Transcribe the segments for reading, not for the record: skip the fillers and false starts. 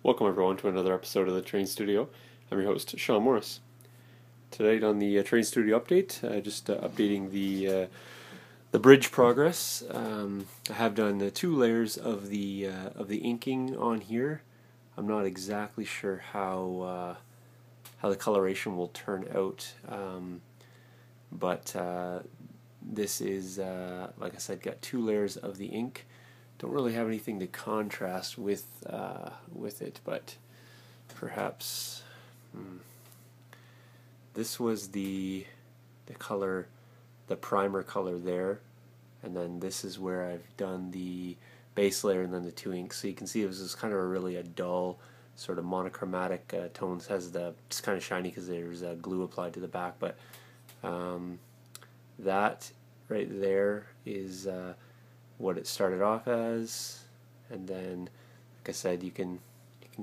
Welcome everyone to another episode of the Train Studio. I'm your host, Sean Morris. Today on the Train Studio update, just updating the bridge progress. I have done 2 layers of the inking on here. I'm not exactly sure how the coloration will turn out, but this is like I said, got 2 layers of the ink. Don't really have anything to contrast with it, but perhaps this was the color, the primer color there, and then this is where I've done the base layer and then the 2 inks. So you can see this is kind of a dull sort of monochromatic tones. It's kind of shiny because there's glue applied to the back, but that right there is what it started off as, and then like I said, you can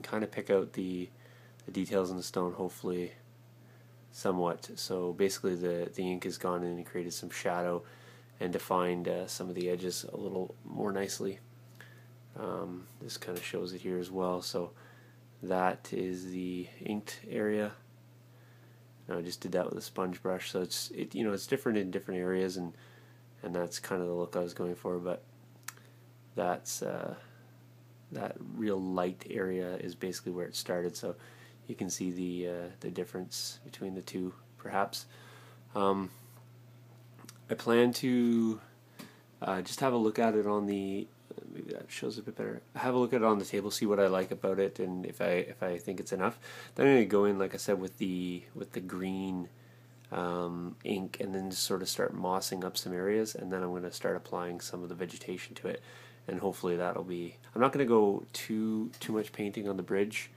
kind of pick out the details in the stone, hopefully somewhat. So basically the ink has gone in and created some shadow and defined some of the edges a little more nicely. This kind of shows it here as well. So that is the inked area. Now I just did that with a sponge brush, so it's different in different areas, and that's kind of the look I was going for. But that's that real light area is basically where it started, so you can see the difference between the two, perhaps. I plan to just have a look at it on the, maybe that shows a bit better. Have a look at it on the table, see what I like about it, and if I think it's enough. Then I'm going to go in, like I said, with the green ink, and then just sort of start mossing up some areas, and then I'm going to start applying some of the vegetation to it, and hopefully that'll be. I'm not going to go too much painting on the bridge.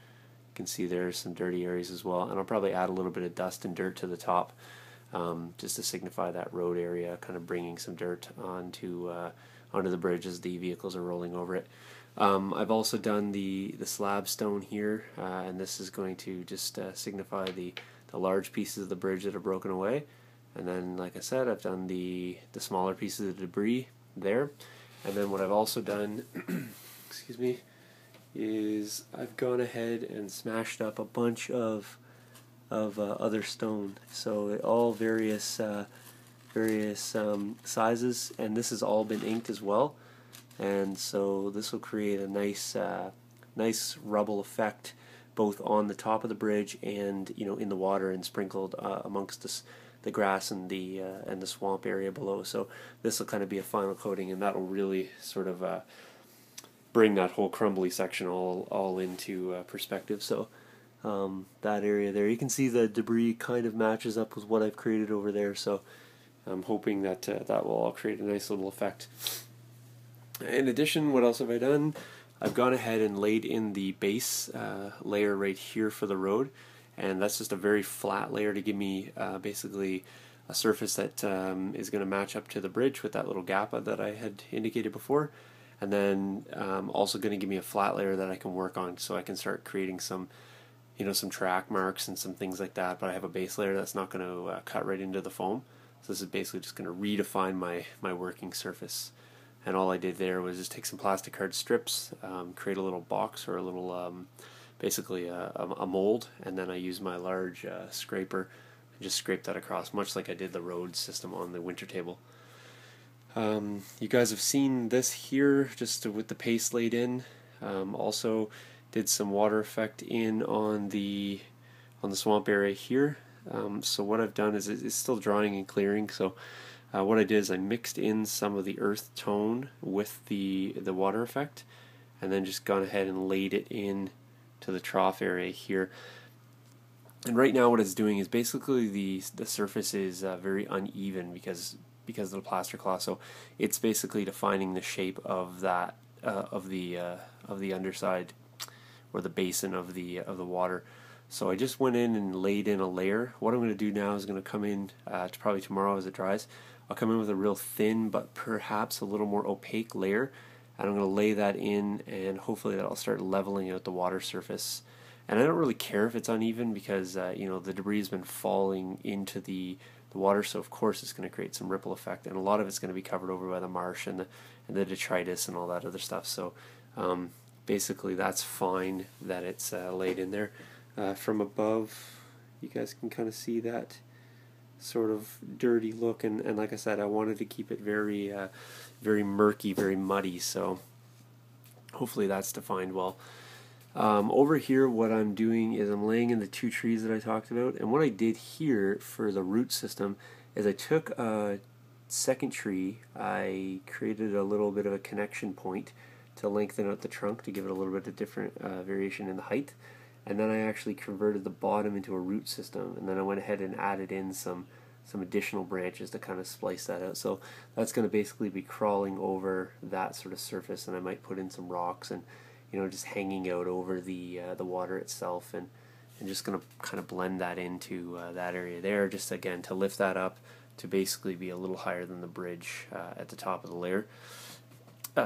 You can see there's some dirty areas as well, and I'll probably add a little bit of dust and dirt to the top, just to signify that road area, kind of bringing some dirt onto the bridge as the vehicles are rolling over it. I've also done the slab stone here, and this is going to just signify the large pieces of the bridge that are broken away, and then, like I said, I've done the smaller pieces of debris there. And then what I've also done excuse me, is I've gone ahead and smashed up a bunch of other stone, so all various sizes, and this has all been inked as well, and so this will create a nice rubble effect both on the top of the bridge and in the water and sprinkled amongst the grass and the swamp area below. So this will kind of be a final coating, and that'll really sort of bring that whole crumbly section all into perspective. So that area there, you can see the debris kind of matches up with what I've created over there. So I'm hoping that that will all create a nice little effect. In addition, what else have I done? I've gone ahead and laid in the base layer right here for the road, and that's just a very flat layer to give me basically a surface that is going to match up to the bridge with that little gap that I had indicated before, and then also going to give me a flat layer that I can work on, so I can start creating some track marks and some things like that. But I have a base layer that's not going to cut right into the foam, so this is basically just going to redefine my working surface. And all I did there was just take some plastic card strips, create a little box or a little, basically a mold, and then I used my large scraper and just scrape that across, much like I did the road system on the winter table. You guys have seen this here, just with the paste laid in. Also did some water effect in on the swamp area here. So what I've done is it's still drying and clearing, so what I did is I mixed in some of the earth tone with the water effect, and then just gone ahead and laid it in to the trough area here. And right now what it's doing is basically the surface is very uneven because of the plaster cloth, so it's basically defining the shape of that of the underside, or the basin of the water. So I just went in and laid in a layer. What I'm going to do now is going to come in probably tomorrow as it dries. I'll come in with a real thin but perhaps a little more opaque layer, and I'm going to lay that in, and hopefully that'll start leveling out the water surface. And I don't really care if it's uneven, because the debris has been falling into the water, so of course it's going to create some ripple effect, and a lot of it's going to be covered over by the marsh and the detritus and all that other stuff. So basically that's fine that it's laid in there. From above, you guys can kind of see that sort of dirty look, and like I said, I wanted to keep it very very murky, very muddy, so hopefully that's defined well. Over here, what I'm doing is I'm laying in the 2 trees that I talked about, and what I did here for the root system is I took a second tree, I created a little bit of a connection point to lengthen out the trunk to give it a little bit of different variation in the height, and then I actually converted the bottom into a root system, and then I went ahead and added in some additional branches to kind of splice that out. So that's going to basically be crawling over that sort of surface, and I might put in some rocks and just hanging out over the water itself, and just going to kind of blend that into that area there, just again to lift that up to basically be a little higher than the bridge at the top of the layer.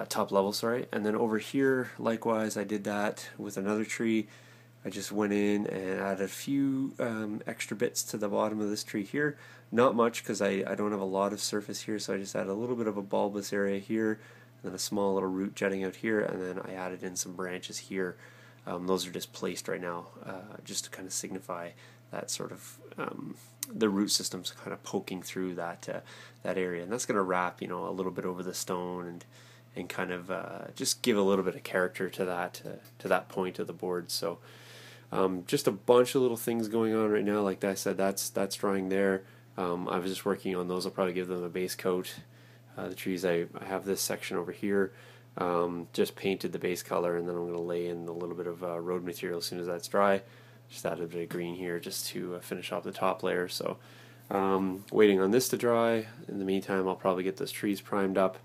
Top level, sorry. And then over here, likewise, I did that with another tree. I just went in and added a few extra bits to the bottom of this tree here. Not much, because I don't have a lot of surface here, so I just added a little bit of a bulbous area here, and then a small little root jutting out here, and then I added in some branches here. Those are just placed right now, just to kind of signify that sort of the root system's kind of poking through that area, and that's going to wrap a little bit over the stone and kind of just give a little bit of character to that point of the board. So just a bunch of little things going on right now. Like I said, that's drying there. I was just working on those. I'll probably give them a base coat. The trees, I have this section over here, just painted the base color, and then I'm going to lay in a little bit of road material as soon as that's dry. Just added a bit of green here just to finish off the top layer. So waiting on this to dry. In the meantime, I'll probably get those trees primed up.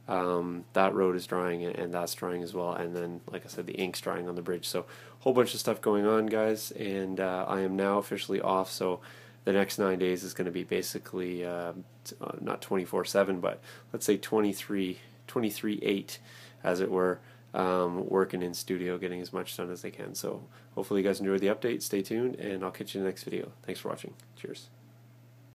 That road is drying, and that's drying as well, and then like I said, the ink's drying on the bridge. So a whole bunch of stuff going on, guys, and I am now officially off, so the next 9 days is going to be basically not 24/7, but let's say 23/8 as it were, working in studio, getting as much done as they can. So hopefully you guys enjoyed the update. Stay tuned, and I'll catch you in the next video. Thanks for watching. Cheers.